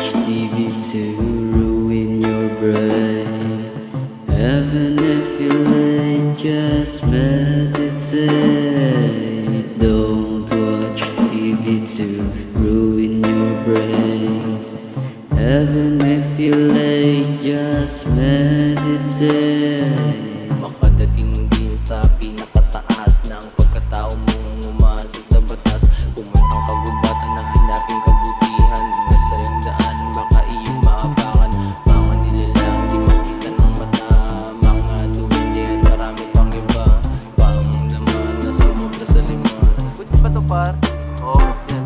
watch TV to ruin your brain. Even if you're late, just meditate. Don't watch TV to ruin your brain. Even if you're late, just meditate. Makadating din sa pinakataas ng pagkatao mong umasa sa batas. Pumuntang kagubatan na hanapin kabutihan. Ingat sa iyong daan, baka iyong maapakan. Mga nilalang di makita ng mata. Mga duwende at marami pang iba. Pang laman na sumubra sa lima. Pwede ba to par? Oo, yan.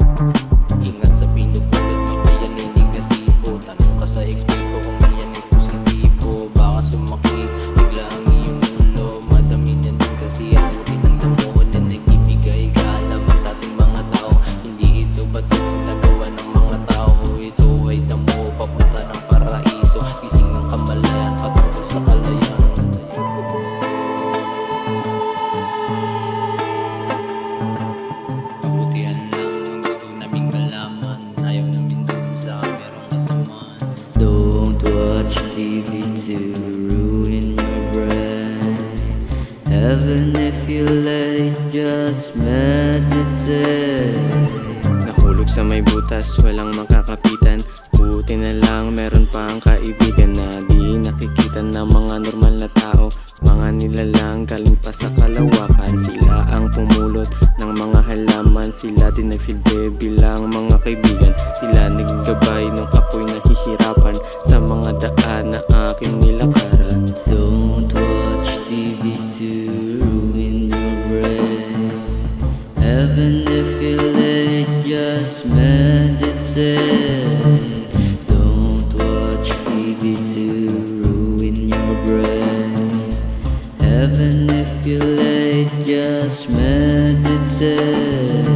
Ingat sa pinupulot, baka yan ay negatibo. Tanong ka sa eksperto kung yan ay positibo. Baka sumakit bigla ang iyong ulo. Madami na din kasi ang uri ng damo na nagbibigay kaalaman sa ating mga tao. Hindi ito bato nagawa ng mga tao. Ito ay damo papunta ng paraiso. Gising ng kamalayan patungo sa kalayan. Kabutihan lang ang gusto naming malaman. Ayaw namin dun sa merong kasamaan. Don't watch TV to ruin your brain. Even if you're late, just meditate. Nahulog sa may butas, walang makakapitan. Buti na lang meron pa ang kaibigan na di nakikita ng mga normal na tao. Mga nilalang galing pa sa kalawakan. Sila ang pumulot ng mga halaman. Sila din nagsilbi bilang mga kaibigan. Sila naggabay nung ako'y nahihirapan sa mga daan na aking nilakaran. Don't watch TV to ruin your brain. Even if you're late, just meditate. Don't watch TV to ruin your brain. Even if you're late, just meditate.